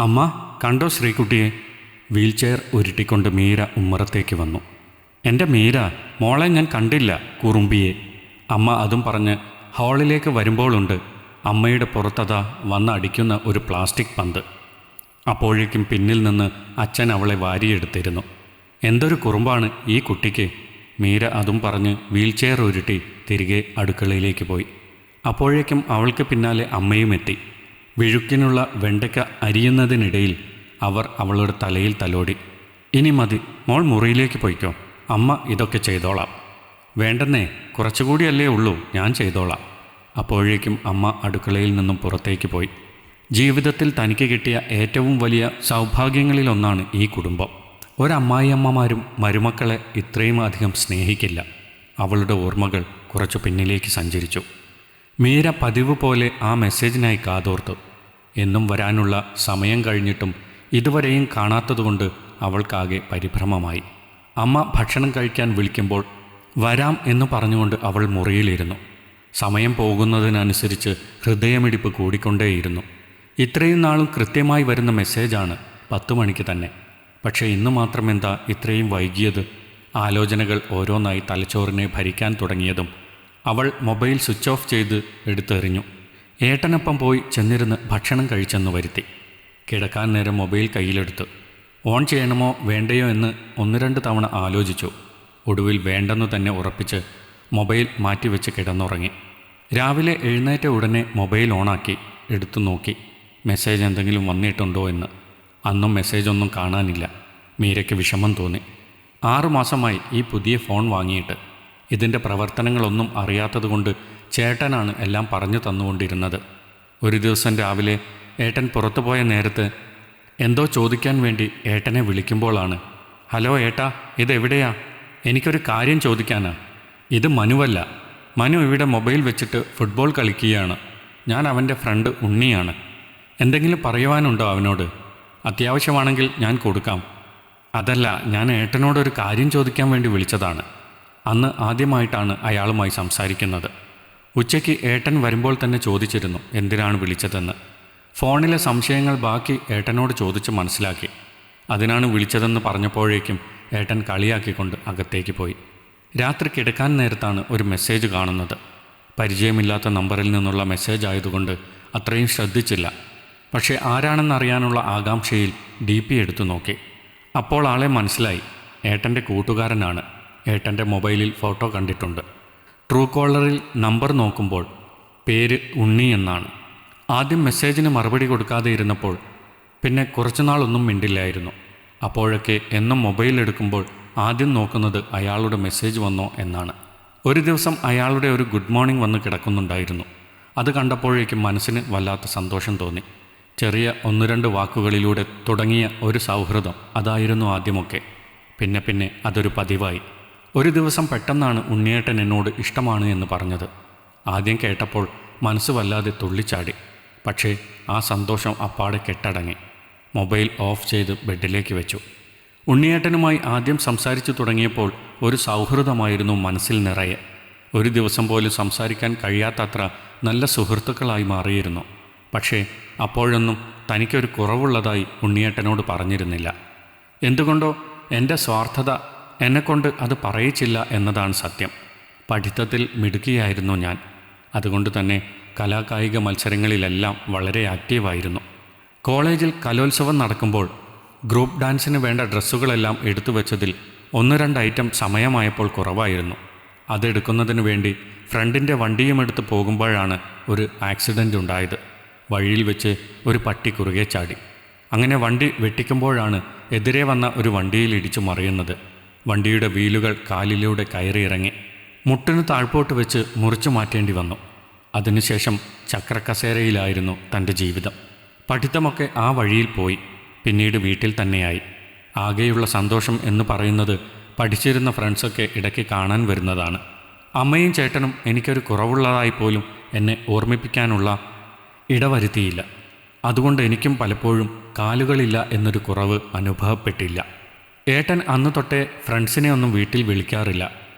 അമ്മ കണ്ടോ ശ്രീകുട്ടിയെ? വീൽചെയർ ഉരുട്ടിക്കൊണ്ട് മീര ഉമ്മറത്തേക്ക് വന്നു. എൻ്റെ മീര, മോളെ ഞാൻ കണ്ടില്ല, കുറുമ്പിയെ. അമ്മ അതും പറഞ്ഞ് ഹാളിലേക്ക് വരുമ്പോഴുണ്ട് അമ്മയുടെ പുറത്തതാ വന്നടിക്കുന്ന ഒരു പ്ലാസ്റ്റിക് പന്ത്. അപ്പോഴേക്കും പിന്നിൽ നിന്ന് അച്ഛൻ അവളെ വാരിയെടുത്തിരുന്നു. എന്തൊരു കുറുമ്പാണ് ഈ കുട്ടിക്ക്. മീര അതും പറഞ്ഞ് വീൽചെയർ ഉരുട്ടി തിരികെ അടുക്കളയിലേക്ക് പോയി. അപ്പോഴേക്കും അവൾക്ക് പിന്നാലെ അമ്മയും എത്തി. വിഴുക്കിനുള്ള വെണ്ടയ്ക്ക അരിയുന്നതിനിടയിൽ അവർ അവളുടെ തലയിൽ തലോടി. ഇനി മതി, മോൾ മുറിയിലേക്ക് പോയിക്കോ, അമ്മ ഇതൊക്കെ ചെയ്തോളാം. വേണ്ടെന്നേ, കുറച്ചുകൂടിയല്ലേ ഉള്ളൂ, ഞാൻ ചെയ്തോളാം. അപ്പോഴേക്കും അമ്മ അടുക്കളയിൽ നിന്നും പുറത്തേക്ക് പോയി. ജീവിതത്തിൽ തനിക്ക് കിട്ടിയ ഏറ്റവും വലിയ സൗഭാഗ്യങ്ങളിലൊന്നാണ് ഈ കുടുംബം. ഒരമ്മായിയമ്മമാരും മരുമക്കളെ ഇത്രയും അധികം സ്നേഹിക്കില്ല. അവളുടെ ഓർമ്മകൾ കുറച്ചു പിന്നിലേക്ക് സഞ്ചരിച്ചു. മീര പതിവ് പോലെ ആ മെസ്സേജിനായി കാതോർത്തു. എന്നും വരാനുള്ള സമയം കഴിഞ്ഞിട്ടും ഇതുവരെയും കാണാത്തതുകൊണ്ട് അവൾക്കാകെ പരിഭ്രമമായി. അമ്മ ഭക്ഷണം കഴിക്കാൻ വിളിക്കുമ്പോൾ വരാം എന്ന് പറഞ്ഞുകൊണ്ട് അവൾ മുറിയിലിരുന്നു. സമയം പോകുന്നതിനനുസരിച്ച് ഹൃദയമിടിപ്പ് കൂടിക്കൊണ്ടേയിരുന്നു. ഇത്രയും നാളും കൃത്യമായി വരുന്ന മെസ്സേജാണ്, 10 മണിക്ക് തന്നെ. പക്ഷേ ഇന്ന് മാത്രം എന്താ ഇത്രയും വൈകിയത്? ആലോചനകൾ ഓരോന്നായി തലച്ചോറിനെ ഭരിക്കാൻ തുടങ്ങിയതും അവൾ മൊബൈൽ സ്വിച്ച് ഓഫ് ചെയ്ത് എടുത്തെറിഞ്ഞു. ഏട്ടനൊപ്പം പോയി ചെന്നിരുന്ന് ഭക്ഷണം കഴിച്ചെന്ന് വരുത്തി. കിടക്കാൻ നേരം മൊബൈൽ കയ്യിലെടുത്ത് ഓൺ ചെയ്യണമോ വേണ്ടയോ എന്ന് 1-2 തവണ ആലോചിച്ചു. ഒടുവിൽ വേണ്ടെന്നു തന്നെ ഉറപ്പിച്ച് മൊബൈൽ മാറ്റിവെച്ച് കിടന്നുറങ്ങി. രാവിലെ എഴുന്നേറ്റ ഉടനെ മൊബൈൽ ഓണാക്കി എടുത്തു നോക്കി മെസ്സേജ് എന്തെങ്കിലും വന്നിട്ടുണ്ടോ എന്ന്. അന്നും മെസ്സേജൊന്നും കാണാനില്ല. മീരയ്ക്ക് വിഷമം തോന്നി. 6 മാസമായി ഈ പുതിയ ഫോൺ വാങ്ങിയിട്ട്. ഇതിൻ്റെ പ്രവർത്തനങ്ങളൊന്നും അറിയാത്തതുകൊണ്ട് ചേട്ടനാണ് എല്ലാം പറഞ്ഞു തന്നുകൊണ്ടിരുന്നത്. ഒരു ദിവസം രാവിലെ ഏട്ടൻ പുറത്തുപോയ നേരത്ത് എന്തോ ചോദിക്കാൻ വേണ്ടി ഏട്ടനെ വിളിക്കുമ്പോഴാണ്, ഹലോ ഏട്ടാ, ഇതെവിടെയാ? എനിക്കൊരു കാര്യം ചോദിക്കാനാ. ഇത് മനുവല്ല. മനു ഇവിടെ മൊബൈൽ വെച്ചിട്ട് ഫുട്ബോൾ കളിക്കുകയാണ്. ഞാൻ അവൻ്റെ ഫ്രണ്ട് ഉണ്ണിയാണ്. എന്തെങ്കിലും പറയുവാനുണ്ടോ അവനോട്? അത്യാവശ്യമാണെങ്കിൽ ഞാൻ കൊടുക്കാം. അതല്ല, ഞാൻ ഏട്ടനോടൊരു കാര്യം ചോദിക്കാൻ വേണ്ടി വിളിച്ചതാണ്. അന്ന് ആദ്യമായിട്ടാണ് അയാളുമായി സംസാരിക്കുന്നത്. ഉച്ചയ്ക്ക് ഏട്ടൻ വരുമ്പോൾ തന്നെ ചോദിച്ചിരുന്നു എന്തിനാണ് വിളിച്ചതെന്ന്. ഫോണിലെ സംശയങ്ങൾ ബാക്കി ഏട്ടനോട് ചോദിച്ച് മനസ്സിലാക്കി. അതിനാണ് വിളിച്ചതെന്ന് പറഞ്ഞപ്പോഴേക്കും ഏട്ടൻ കളിയാക്കിക്കൊണ്ട് അകത്തേക്ക് പോയി. രാത്രി കിടക്കാൻ നേരത്താണ് ഒരു മെസ്സേജ് കാണുന്നത്. പരിചയമില്ലാത്ത നമ്പറിൽ നിന്നുള്ള മെസ്സേജ് ആയതുകൊണ്ട് അത്രയും ശ്രദ്ധിച്ചില്ല. പക്ഷേ ആരാണെന്നറിയാനുള്ള ആകാംക്ഷയിൽ DP എടുത്തു നോക്കി. അപ്പോൾ ആളെ മനസ്സിലായി. ഏട്ടൻ്റെ കൂട്ടുകാരനാണ്. ഏട്ടൻ്റെ മൊബൈലിൽ ഫോട്ടോ കണ്ടിട്ടുണ്ട്. ട്രൂ കോളറിൽ നമ്പർ നോക്കുമ്പോൾ പേര് ഉണ്ണി എന്നാണ്. ആദ്യം മെസ്സേജിന് മറുപടി കൊടുക്കാതെ ഇരുന്നപ്പോൾ പിന്നെ കുറച്ചുനാളൊന്നും മിണ്ടില്ലായിരുന്നു. അപ്പോഴൊക്കെ എന്നും മൊബൈൽ എടുക്കുമ്പോൾ ആദ്യം നോക്കുന്നത് അയാളുടെ മെസ്സേജ് വന്നോ എന്നാണ്. ഒരു ദിവസം അയാളുടെ ഒരു ഗുഡ് മോർണിംഗ് വന്ന് കിടക്കുന്നുണ്ടായിരുന്നു. അത് കണ്ടപ്പോഴേക്കും മനസ്സിന് വല്ലാത്ത സന്തോഷം തോന്നി. ചെറിയ 1-2 വാക്കുകളിലൂടെ തുടങ്ങിയ ഒരു സൗഹൃദം അതായിരുന്നു ആദ്യമൊക്കെ. പിന്നെ അതൊരു പതിവായി. ഒരു ദിവസം പെട്ടെന്നാണ് ഉണ്ണിയേട്ടൻ എന്നോട് ഇഷ്ടമാണ് എന്ന് പറഞ്ഞത്. ആദ്യം കേട്ടപ്പോൾ മനസ്സ് വല്ലാതെ തുള്ളിച്ചാടി. പക്ഷേ ആ സന്തോഷം അപ്പാടെ കെട്ടടങ്ങി. മൊബൈൽ ഓഫ് ചെയ്ത് ബെഡിലേക്ക് വെച്ചു. ഉണ്ണിയേട്ടനുമായി ആദ്യം സംസാരിച്ചു തുടങ്ങിയപ്പോൾ ഒരു സൗഹൃദമായിരുന്നു മനസ്സിൽ നിറയെ. ഒരു ദിവസം പോലും സംസാരിക്കാൻ കഴിയാത്തത്ര നല്ല സുഹൃത്തുക്കളായി മാറിയിരുന്നു. പക്ഷേ അപ്പോഴൊന്നും തനിക്കൊരു കുറവുള്ളതായി ഉണ്ണിയേട്ടനോട് പറഞ്ഞിരുന്നില്ല. എന്തുകൊണ്ടോ എൻ്റെ സ്വാർത്ഥത എന്നെക്കൊണ്ട് അത് പറയിച്ചില്ല എന്നതാണ് സത്യം. പഠിത്തത്തിൽ മിടുക്കിയായിരുന്നു ഞാൻ. അതുകൊണ്ട് തന്നെ കലാകായിക മത്സരങ്ങളിലെല്ലാം വളരെ ആക്റ്റീവായിരുന്നു. കോളേജിൽ കലോത്സവം നടക്കുമ്പോൾ ഗ്രൂപ്പ് ഡാൻസിന് വേണ്ട ഡ്രസ്സുകളെല്ലാം എടുത്തു വെച്ചതിൽ 1-2 ഐറ്റം സമയമായപ്പോൾ കുറവായിരുന്നു. അതെടുക്കുന്നതിന് വേണ്ടി ഫ്രണ്ടിൻ്റെ വണ്ടിയുമെടുത്ത് പോകുമ്പോഴാണ് ഒരു ആക്സിഡൻ്റ് ഉണ്ടായത്. വഴിയിൽ വെച്ച് ഒരു പട്ടി കുറുകെ ചാടി. അങ്ങനെ വണ്ടി വെട്ടിക്കുമ്പോഴാണ് എതിരെ വന്ന ഒരു വണ്ടിയിൽ ഇടിച്ചു മറിയുന്നത്. വണ്ടിയുടെ വീലുകൾ കാലിലൂടെ കയറിയിറങ്ങി. മുട്ടിന് താഴ്പോട്ട് വെച്ച് മുറിച്ചു മാറ്റേണ്ടി വന്നു. അതിനുശേഷം ചക്രക്കസേരയിലായിരുന്നു തൻ്റെ ജീവിതം. പഠിത്തമൊക്കെ ആ വഴിയിൽ പോയി. പിന്നീട് വീട്ടിൽ തന്നെയായി. ആകെയുള്ള സന്തോഷം എന്ന് പറയുന്നത് പഠിച്ചിരുന്ന ഫ്രണ്ട്സൊക്കെ ഇടയ്ക്ക് കാണാൻ വരുന്നതാണ്. അമ്മയും ചേട്ടനും എനിക്കൊരു കുറവുള്ളതായി പോലും എന്നെ ഓർമ്മിപ്പിക്കാനുള്ള ഇടവരുത്തിയില്ല. അതുകൊണ്ട് എനിക്കും പലപ്പോഴും കാലുകളില്ല എന്നൊരു കുറവ് അനുഭവപ്പെട്ടില്ല. ഏട്ടൻ അന്ന് തൊട്ടേ ഫ്രണ്ട്സിനെ ഒന്നും വീട്ടിൽ വിളിക്കാറില്ല.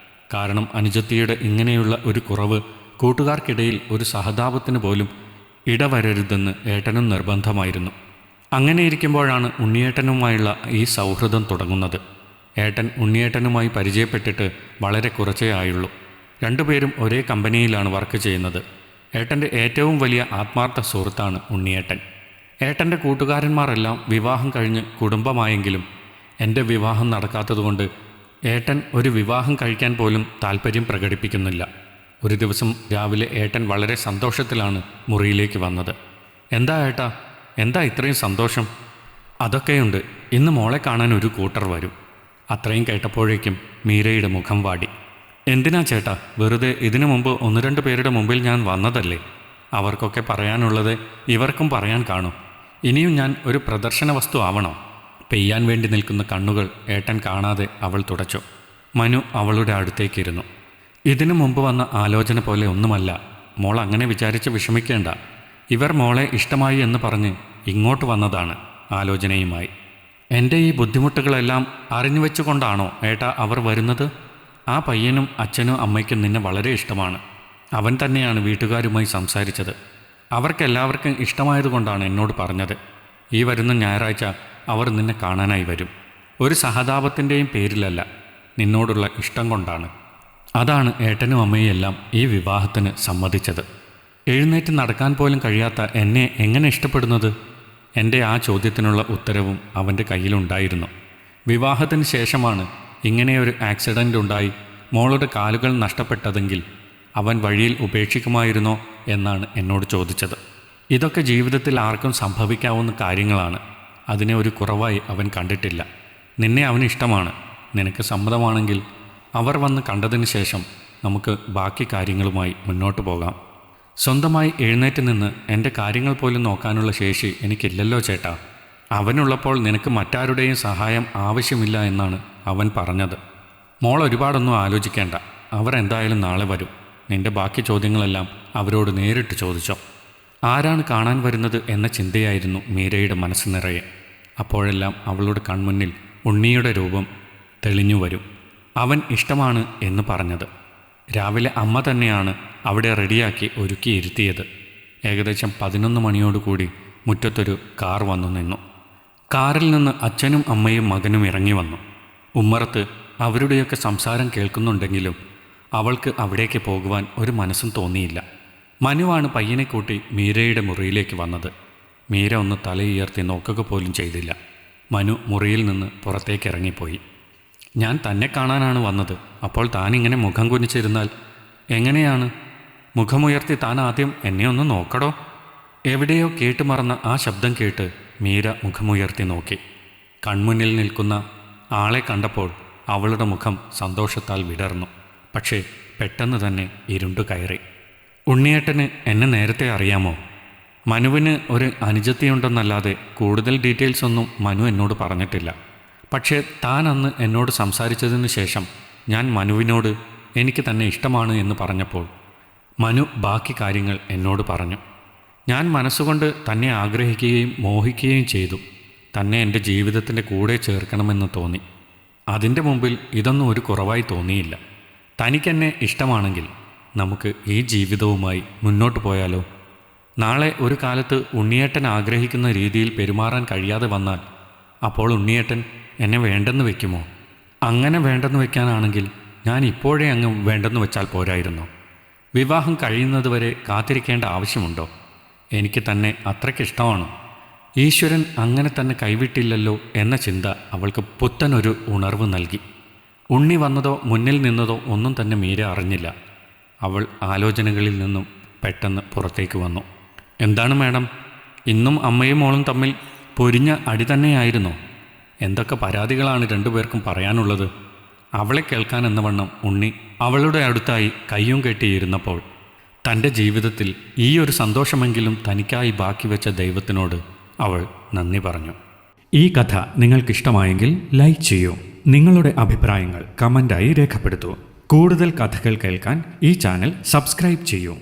കാരണം അനുജത്തിയുടെ ഇങ്ങനെയുള്ള ഒരു കുറവ് കൂട്ടുകാർക്കിടയിൽ ഒരു സഹതാപത്തിന് പോലും ഇടവരരുതെന്ന് ഏട്ടനും നിർബന്ധമായിരുന്നു. അങ്ങനെ ഇരിക്കുമ്പോഴാണ് ഉണ്ണിയേട്ടനുമായുള്ള ഈ സൗഹൃദം തുടങ്ങുന്നത്. ഏട്ടൻ ഉണ്ണിയേട്ടനുമായി പരിചയപ്പെട്ടിട്ട് വളരെ കുറച്ചേ ആയുള്ളൂ. രണ്ടുപേരും ഒരേ കമ്പനിയിലാണ് വർക്ക് ചെയ്യുന്നത്. ഏട്ടൻ്റെ ഏറ്റവും വലിയ ആത്മാർത്ഥ സുഹൃത്താണ് ഉണ്ണിയേട്ടൻ. ഏട്ടൻ്റെ കൂട്ടുകാരന്മാരെല്ലാം വിവാഹം കഴിഞ്ഞ് കുടുംബമായെങ്കിലും എൻ്റെ വിവാഹം നടക്കാത്തതുകൊണ്ട് ഏട്ടൻ ഒരു വിവാഹം കഴിക്കാൻ പോലും താല്പര്യം പ്രകടിപ്പിക്കുന്നില്ല. ഒരു ദിവസം രാവിലെ ഏട്ടൻ വളരെ സന്തോഷത്തിലാണ് മുറിയിലേക്ക് വന്നത്. എന്താ ഏട്ടാ, എന്താ ഇത്രയും സന്തോഷം? അതൊക്കെയുണ്ട്, ഇന്ന് മോളെ കാണാൻ ഒരു കൂട്ടർ വരും. അത്രയും കേട്ടപ്പോഴേക്കും മീരയുടെ മുഖം വാടി. എന്തിനാ ചേട്ടാ, വെറുതെ ഇതിനു മുമ്പ് 1-2 പേരുടെ മുമ്പിൽ ഞാൻ വന്നതല്ലേ. അവർക്കൊക്കെ പറയാനുള്ളത് ഇവർക്കും പറയാൻ കാണും. ഇനിയും ഞാൻ ഒരു പ്രദർശന വസ്തു ആവണോ? പെയ്യാൻ വേണ്ടി നിൽക്കുന്ന കണ്ണുകൾ ഏട്ടൻ കാണാതെ അവൾ തുടച്ചു. മനു അവളുടെ അടുത്തേക്കിരുന്നു. ഇതിനു മുമ്പ് വന്ന ആലോചന പോലെ ഒന്നുമല്ല. മോൾ അങ്ങനെ വിചാരിച്ച് വിഷമിക്കേണ്ട. ഇവർ മോളെ ഇഷ്ടമായി എന്ന് പറഞ്ഞ് ഇങ്ങോട്ട് വന്നതാണ് ആലോചനയുമായി. എൻ്റെ ഈ ബുദ്ധിമുട്ടുകളെല്ലാം അറിഞ്ഞു വെച്ചുകൊണ്ടാണോ ഏട്ടാ അവർ വരുന്നത്? ആ പയ്യനും അച്ഛനും അമ്മയ്ക്കും നിന്നെ വളരെ ഇഷ്ടമാണ്. അവൻ തന്നെയാണ് വീട്ടുകാരുമായി സംസാരിച്ചത്. അവർക്കെല്ലാവർക്കും ഇഷ്ടമായതുകൊണ്ടാണ് എന്നോട് പറഞ്ഞത്. ഈ വരുന്ന ഞായറാഴ്ച അവർ നിന്നെ കാണാനായി വരും. ഒരു സഹതാപത്തിൻ്റെയും പേരിലല്ല, നിന്നോടുള്ള ഇഷ്ടം കൊണ്ടാണ്. അതാണ് ഏട്ടനും അമ്മയും എല്ലാം ഈ വിവാഹത്തിന് സമ്മതിച്ചത്. എഴുന്നേറ്റ് നടക്കാൻ പോലും കഴിയാത്ത എന്നെ എങ്ങനെ ഇഷ്ടപ്പെടുന്നത്? എൻ്റെ ആ ചോദ്യത്തിനുള്ള ഉത്തരവും അവൻ്റെ കയ്യിലുണ്ടായിരുന്നു. വിവാഹത്തിന് ശേഷമാണ് ഇങ്ങനെയൊരു ആക്സിഡൻ്റ് ഉണ്ടായി മോളുടെ കാലുകൾ നഷ്ടപ്പെട്ടതെങ്കിൽ അവൻ വഴിയിൽ ഉപേക്ഷിക്കുമായിരുന്നോ എന്നാണ് എന്നോട് ചോദിച്ചത്. ഇതൊക്കെ ജീവിതത്തിൽ ആർക്കും സംഭവിക്കാവുന്ന കാര്യങ്ങളാണ്. അതിനെ ഒരു കുറവായി അവൻ കണ്ടിട്ടില്ല. നിന്നെ അവന് ഇഷ്ടമാണ്. നിനക്ക് സമ്മതമാണെങ്കിൽ അവർ വന്ന് കണ്ടതിന് ശേഷം നമുക്ക് ബാക്കി കാര്യങ്ങളുമായി മുന്നോട്ട് പോകാം. സ്വന്തമായി എഴുന്നേറ്റ് നിന്ന് എൻ്റെ കാര്യങ്ങൾ പോലും നോക്കാനുള്ള ശേഷി എനിക്കില്ലല്ലോ ചേട്ടാ. അവനുള്ളപ്പോൾ നിനക്ക് മറ്റാരുടെയും സഹായം ആവശ്യമില്ല എന്നാണ് അവൻ പറഞ്ഞത്. മോൾ ഒരുപാടൊന്നും ആലോചിക്കേണ്ട. അവർ എന്തായാലും നാളെ വരും. നിൻ്റെ ബാക്കി ചോദ്യങ്ങളെല്ലാം അവരോട് നേരിട്ട് ചോദിച്ചോ. ആരാണ് കാണാൻ വരുന്നത് എന്ന ചിന്തയായിരുന്നു മീരയുടെ മനസ്സ് നിറയെ. അപ്പോഴെല്ലാം അവളുടെ കൺമുന്നിൽ ഉണ്ണിയുടെ രൂപം തെളിഞ്ഞു വരും. അവൻ ഇഷ്ടമാണ് എന്ന് പറഞ്ഞത്. രാവിലെ അമ്മ തന്നെയാണ് അവിടെ റെഡിയാക്കി ഒരുക്കി ഇരുത്തിയത്. ഏകദേശം 11 മണിയോടുകൂടി മുറ്റത്തൊരു കാർ വന്നു നിന്നു. കാറിൽ നിന്ന് അച്ഛനും അമ്മയും മകനും ഇറങ്ങി വന്നു. ഉമ്മറത്ത് അവരുടെയൊക്കെ സംസാരം കേൾക്കുന്നുണ്ടെങ്കിലും അവൾക്ക് അവിടേക്ക് പോകുവാൻ ഒരു മനസ്സും തോന്നിയില്ല. മനുവാണ് പയ്യനെ കൂട്ടി മീരയുടെ മുറിയിലേക്ക് വന്നത്. മീര ഒന്ന് തലയുയർത്തി നോക്കുക പോലും ചെയ്തില്ല. മനു മുറിയിൽ നിന്ന് പുറത്തേക്ക് ഇറങ്ങിപ്പോയി. ഞാൻ തന്നെ കാണാനാണ് വന്നത്. അപ്പോൾ താനിങ്ങനെ മുഖം കുനിച്ചിരുന്നാൽ എങ്ങനെയാണ്? മുഖമുയർത്തി താൻ ആദ്യം എന്നെ ഒന്ന് നോക്കടോ. എവിടെയോ കേട്ടുമറന്ന ആ ശബ്ദം കേട്ട് മീര മുഖമുയർത്തി നോക്കി. കൺമുന്നിൽ നിൽക്കുന്ന ആളെ കണ്ടപ്പോൾ അവളുടെ മുഖം സന്തോഷത്താൽ വിടർന്നു. പക്ഷേ പെട്ടെന്ന് തന്നെ ഇരുണ്ടു കയറി. ഉണ്ണിയേട്ടന് എന്നെ നേരത്തെ അറിയാമോ? മനുവിന് ഒരു അനുജത്തിയുണ്ടെന്നല്ലാതെ കൂടുതൽ ഡീറ്റെയിൽസ് ഒന്നും മനു എന്നോട് പറഞ്ഞിട്ടില്ല. പക്ഷേ താൻ അന്ന് എന്നോട് സംസാരിച്ചതിന് ശേഷം ഞാൻ മനുവിനോട് എനിക്ക് തന്നെ ഇഷ്ടമാണ് എന്ന് പറഞ്ഞപ്പോൾ മനു ബാക്കി കാര്യങ്ങൾ എന്നോട് പറഞ്ഞു. ഞാൻ മനസ്സുകൊണ്ട് തന്നെ ആഗ്രഹിക്കുകയും മോഹിക്കുകയും ചെയ്തു. തന്നെ എൻ്റെ ജീവിതത്തിൻ്റെ കൂടെ ചേർക്കണമെന്ന് തോന്നി. അതിൻ്റെ മുമ്പിൽ ഇതൊന്നും ഒരു കുറവായി തോന്നിയില്ല. തനിക്കെന്നെ ഇഷ്ടമാണെങ്കിൽ നമുക്ക് ഈ ജീവിതവുമായി മുന്നോട്ട് പോയാലോ? നാളെ ഒരു കാലത്ത് ഉണ്ണിയേട്ടൻ ആഗ്രഹിക്കുന്ന രീതിയിൽ പെരുമാറാൻ കഴിയാതെ വന്നാൽ അപ്പോൾ ഉണ്ണിയേട്ടൻ എന്നെ വേണ്ടെന്ന് വെക്കുമോ? അങ്ങനെ വേണ്ടെന്ന് വെക്കാനാണെങ്കിൽ ഞാൻ ഇപ്പോഴേ അങ്ങ് വേണ്ടെന്ന് വെച്ചാൽ പോരായിരുന്നോ? വിവാഹം കഴിയുന്നതുവരെ കാത്തിരിക്കേണ്ട ആവശ്യമുണ്ടോ? എനിക്ക് തന്നെ അത്രയ്ക്കിഷ്ടമാണോ? ഈശ്വരൻ അങ്ങനെ തന്നെ കൈവിട്ടില്ലല്ലോ എന്ന ചിന്ത അവൾക്ക് പുത്തനൊരു ഉണർവ് നൽകി. ഉണ്ണി വന്നതോ മുന്നിൽ നിന്നതോ ഒന്നും തന്നെ മീര അറിഞ്ഞില്ല. അവൾ ആലോചനകളിൽ നിന്നും പെട്ടെന്ന് പുറത്തേക്ക് വന്നു. എന്താണ് മാഡം, ഇന്നും അമ്മയും മോളും തമ്മിൽ പൊരിഞ്ഞ അടി തന്നെയായിരുന്നോ? എന്തൊക്കെ പരാതികളാണ് രണ്ടുപേർക്കും പറയാനുള്ളത്? അവളെ കേൾക്കാൻ എന്നവണ്ണം ഉണ്ണി അവളുടെ അടുത്തായി കയ്യും കെട്ടിയിരുന്നപ്പോൾ തൻ്റെ ജീവിതത്തിൽ ഈ ഒരു സന്തോഷമെങ്കിലും തനിക്കായി ബാക്കി വെച്ച ദൈവത്തിനോട് അവൾ നന്ദി പറഞ്ഞു. ഈ കഥ നിങ്ങൾക്കിഷ്ടമായെങ്കിൽ ലൈക്ക് ചെയ്യൂ. നിങ്ങളുടെ അഭിപ്രായങ്ങൾ കമൻ്റായി രേഖപ്പെടുത്തൂ. കൂടുതൽ കഥകൾ കേൾക്കാൻ ഈ ചാനൽ സബ്സ്ക്രൈബ് ചെയ്യൂ.